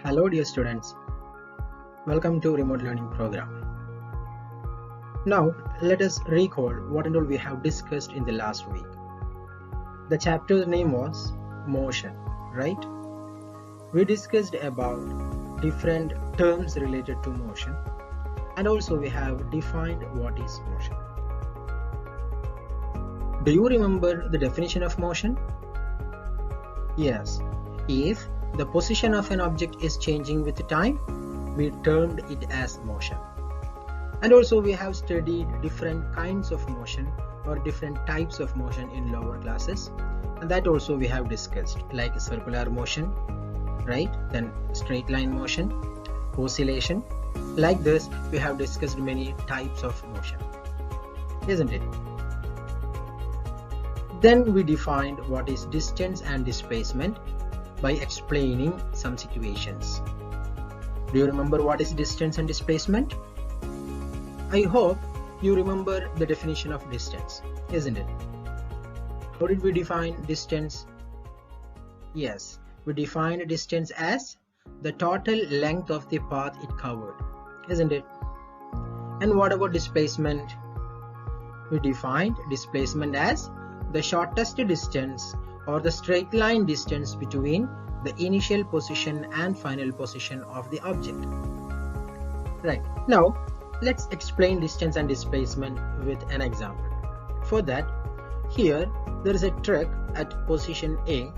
Hello dear students, welcome to remote learning program. Now let us recall what and all we have discussed in the last week. The chapter's name was motion, right? We discussed about different terms related to motion, and also we have defined what is motion. Do you remember the definition of motion? Yes, if the position of an object is changing with time, we termed it as motion. And also we have studied different kinds of motion or different types of motion in lower classes, and that also we have discussed, like circular motion, right? Then straight line motion, oscillation. Like this we have discussed many types of motion, isn't it? Then we defined what is distance and displacement by explaining some situations. Do you remember what is distance and displacement? I hope you remember the definition of distance, isn't it? How did we define distance? Yes, we defined distance as the total length of the path it covered, isn't it? And what about displacement? We defined displacement as the shortest distance or the straight line distance between the initial position and final position of the object. Right, now let's explain distance and displacement with an example. For that, here there is a truck at position A,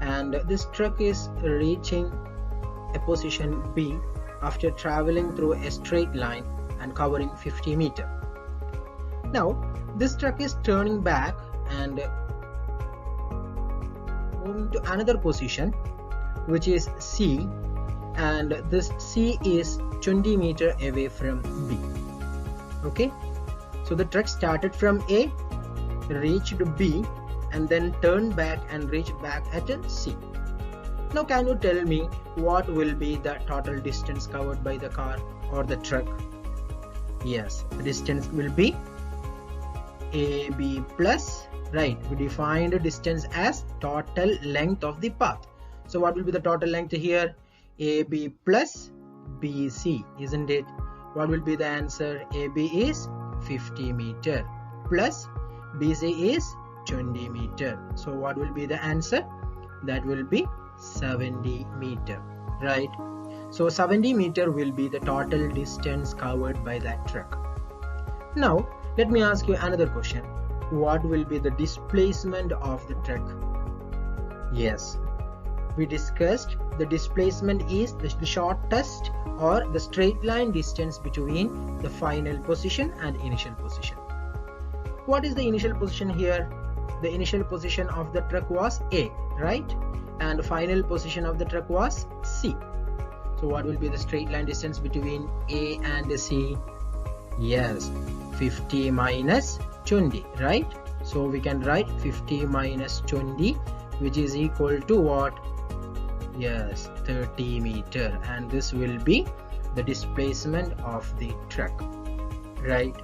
and this truck is reaching a position B after traveling through a straight line and covering 50 meters. Now this truck is turning back and moving to another position, which is C, and this C is 20 meters away from B. Okay, so the truck started from A, reached B, and then turned back and reached back at C. Now can you tell me what will be the total distance covered by the car or the truck? Yes, the distance will be AB plus, right? We defined the distance as total length of the path. So what will be the total length here? AB plus BC, isn't it? What will be the answer? AB is 50 meter plus BC is 20 meter. So what will be the answer? That will be 70 meter, right? So 70 meter will be the total distance covered by that truck. Now let me ask you another question. What will be the displacement of the truck? Yes, we discussed the displacement is the shortest or the straight line distance between the final position and initial position. What is the initial position here? The initial position of the truck was A, right? And the final position of the truck was C. So what will be the straight line distance between A and C? Yes, 50 minus 20, right? So we can write 50 minus 20, which is equal to what? Yes, 30 meter, and this will be the displacement of the truck, right?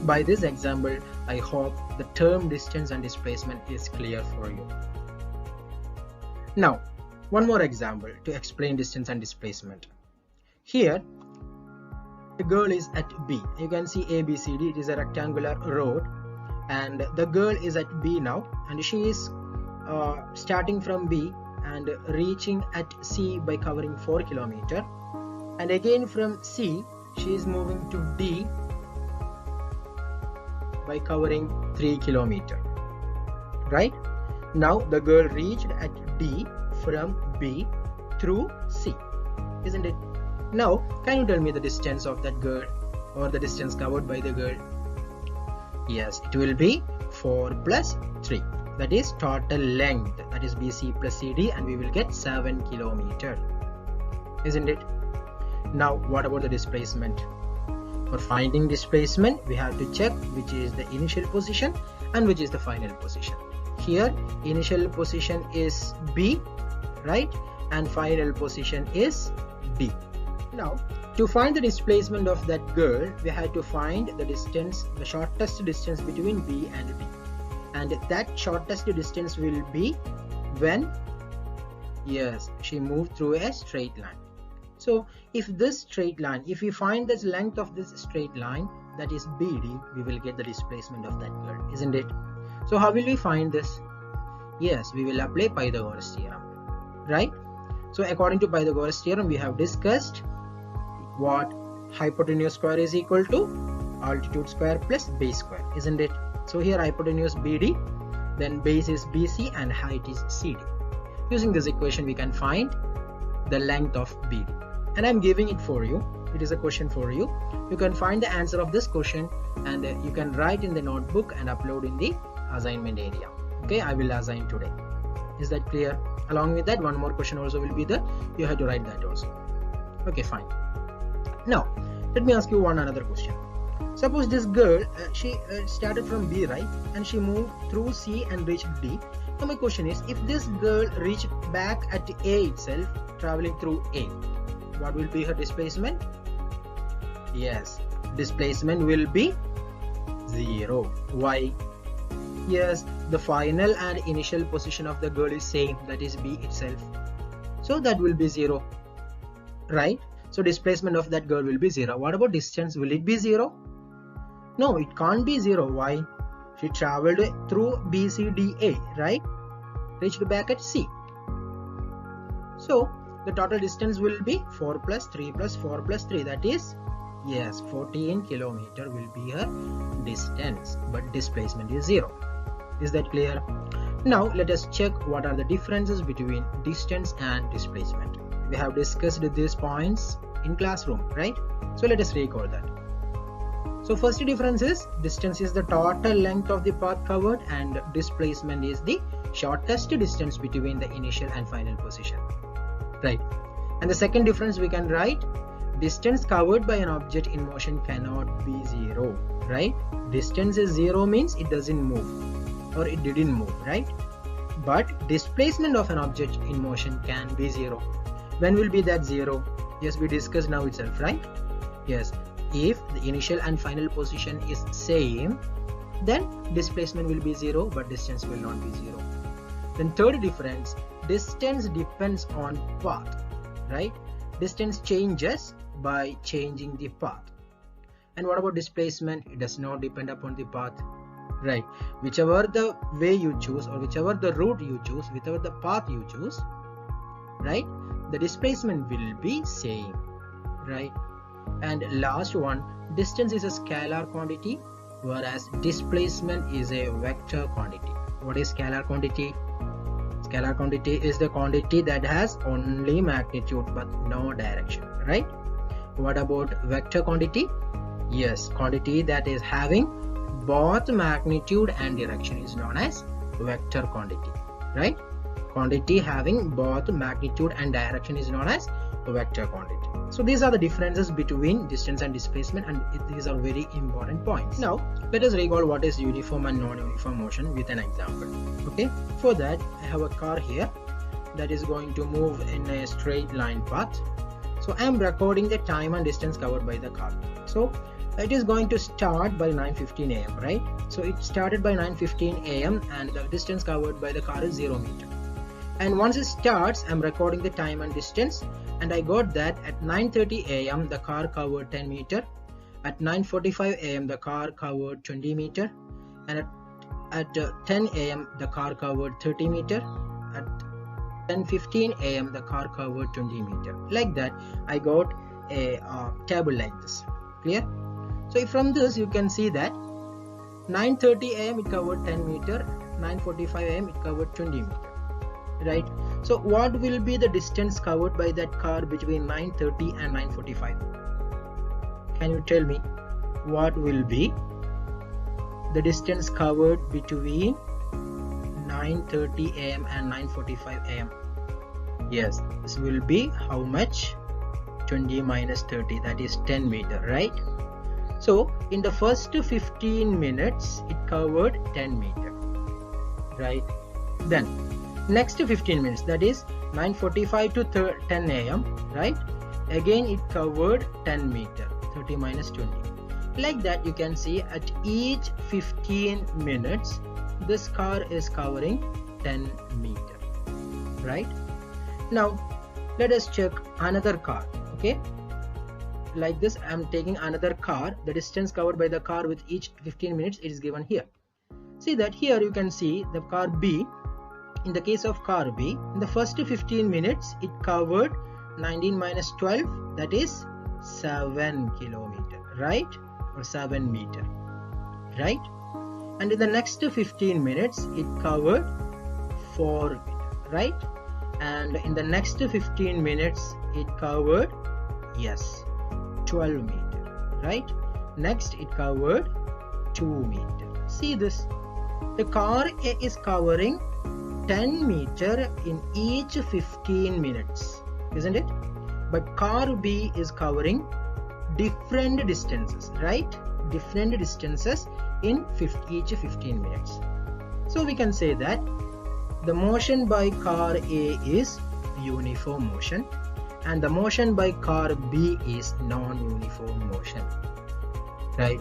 By this example, I hope the term distance and displacement is clear for you. Now one more example to explain distance and displacement. Here the girl is at B. You can see ABCD, it is a rectangular road, and the girl is at B now, and she is starting from B and reaching at C by covering 4 kilometers, and again from C she is moving to D by covering 3 kilometers, right? Now the girl reached at D from B through C, isn't it? Now can you tell me the distance of that girl or the distance covered by the girl? Yes, it will be 4 plus 3, that is total length, that is BC plus CD, and we will get 7 kilometers, isn't it? Now what about the displacement? For finding displacement we have to check which is the initial position and which is the final position. Here initial position is B, right? And final position is D. Now to find the displacement of that girl, we had to find the distance, the shortest distance between B and D, and that shortest distance will be when Yes, she moved through a straight line. So if this straight line, if we find this length of this straight line, that is BD, we will get the displacement of that girl, isn't it? So how will we find this? Yes, we will apply Pythagoras theorem, right? So according to Pythagoras theorem, we have discussed what hypotenuse square is equal to altitude square plus base square, isn't it? So here hypotenuse BD, then base is BC and height is CD. Using this equation we can find the length of BD, and I'm giving it for you. It is a question for you. You can find the answer of this question and you can write in the notebook and upload in the assignment area. Okay, I will assign today. Is that clear? Along with that, one more question also will be there. You have to write that also. Okay, fine. Now let me ask you one another question. Suppose this girl she started from B, right, and she moved through C and reached D. Now my question is, if this girl reached back at A itself, traveling through A, what will be her displacement? Yes, displacement will be 0. Why? Yes, the final and initial position of the girl is same, that is B itself. So that will be 0, right? So displacement of that girl will be 0. What about distance? Will it be 0? No, it can't be 0. Why? She traveled through B, C, D, A, right? Reached back at C. So the total distance will be 4 plus 3 plus 4 plus 3. That is, yes, 14 kilometer will be her distance, but displacement is 0. Is that clear? Now let us check what are the differences between distance and displacement. We have discussed these points in classroom, right? So let us recall that. So first difference is, distance is the total length of the path covered and displacement is the shortest distance between the initial and final position, right? And the second difference we can write, distance covered by an object in motion cannot be 0, right? Distance is 0 means it doesn't move or it didn't move, right? But displacement of an object in motion can be 0. When will be that 0? Yes, we discussed now itself, right? Yes, if the initial and final position is same, then displacement will be 0 but distance will not be 0. Then third difference, distance depends on path, right? Distance changes by changing the path. And what about displacement? It does not depend upon the path, right? Whichever the way you choose or whichever the route you choose, whichever the path you choose, right, the displacement will be same, right? And last one, distance is a scalar quantity whereas displacement is a vector quantity. What is scalar quantity? Scalar quantity is the quantity that has only magnitude but no direction, right? What about vector quantity? Yes, quantity that is having both magnitude and direction is known as vector quantity, right? Quantity having both magnitude and direction is known as vector quantity. So these are the differences between distance and displacement, and these are very important points. Now let us recall what is uniform and non-uniform motion with an example. Okay, for that I have a car here that is going to move in a straight line path. So I am recording the time and distance covered by the car. So it is going to start by 9:15 a.m. right? So it started by 9:15 a.m. and the distance covered by the car is 0 meter. And once it starts, I'm recording the time and distance, and I got that at 9:30 a.m. the car covered 10 meter, at 9:45 a.m. the car covered 20 meter, and at 10 a.m. the car covered 30 meter, at 10:15 a.m. the car covered 20 meter. Like that I got a table like this. Clear? So from this you can see that 9:30 a.m. it covered 10 meter, 9:45 a.m. it covered 20 meter. Right? So what will be the distance covered by that car between 9:30 and 9:45? Can you tell me what will be the distance covered between 9:30 a.m. and 9:45 a.m.? Yes, this will be how much? 20 minus 30, that is 10 meter, right? So in the first 15 minutes it covered 10 meter, right? Then next 15 minutes, that is 9:45 to 10 a.m. right? Again it covered 10 meter, 30 minus 20. Like that you can see at each 15 minutes this car is covering 10 meter, right? Now let us check another car. Okay, like this, I'm taking another car. The distance covered by the car with each 15 minutes is given here. See that here you can see the car B. In the case of car B, in the first 15 minutes it covered 19 minus 12, that is 7 kilometer, right? Or 7 meter, right? And in the next 15 minutes it covered 4 meter, right? And in the next 15 minutes it covered, yes, 12 meter, right? Next it covered 2 meter. See this, the car A is covering 10 meter in each 15 minutes, isn't it? But car B is covering different distances, right? Different distances in each 15 minutes. So we can say that the motion by car A is uniform motion and the motion by car B is non-uniform motion, right?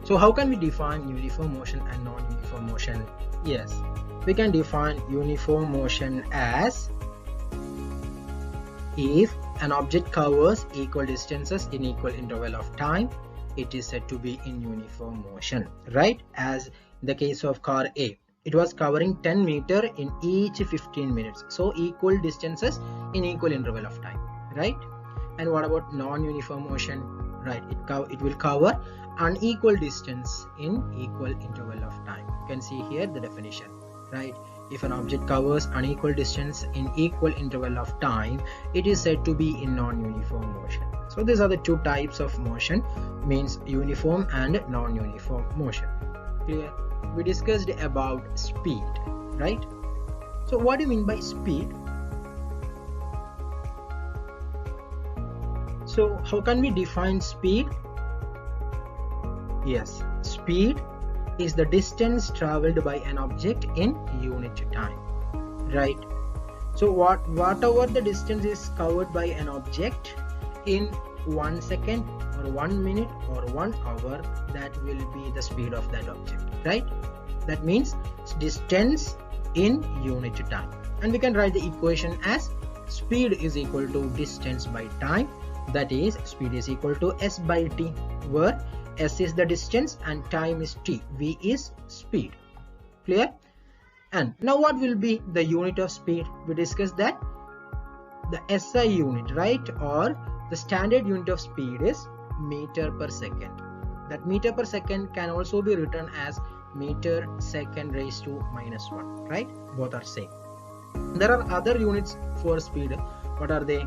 So how can we define uniform motion and non-uniform motion? Yes, we can define uniform motion as if an object covers equal distances in equal interval of time, it is said to be in uniform motion, right? As in the case of car A, it was covering 10 meter in each 15 minutes, so equal distances in equal interval of time, right? And what about non-uniform motion? Right, it will cover unequal distance in equal interval of time. You can see here the definition, right? If an object covers unequal distance in equal interval of time, it is said to be in non-uniform motion. So these are the two types of motion, means uniform and non-uniform motion. Clear? We discussed about speed, right? So what do you mean by speed? So how can we define speed? Yes, speed is the distance traveled by an object in unit time, right? So whatever the distance is covered by an object in 1 second or 1 minute or 1 hour, that will be the speed of that object, right? That means distance in unit time. And we can write the equation as speed is equal to distance by time, that is speed is equal to s by t, where s is the distance and time is t, v is speed. Clear? And now what will be the unit of speed? We discussed that the SI unit, right, or the standard unit of speed is meter per second. That meter per second can also be written as meter second raised to minus 1, right? Both are same. There are other units for speed. What are they?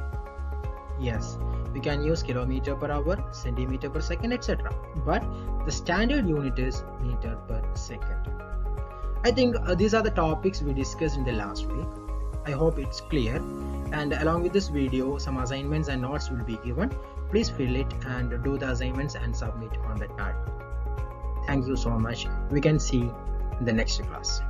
Yes, we can use kilometer per hour, centimeter per second, etc. But the standard unit is meter per second. I think these are the topics we discussed in the last week. I hope it's clear. And along with this video, some assignments and notes will be given. Please fill it and do the assignments and submit on the time. Thank you so much. We can see in the next class.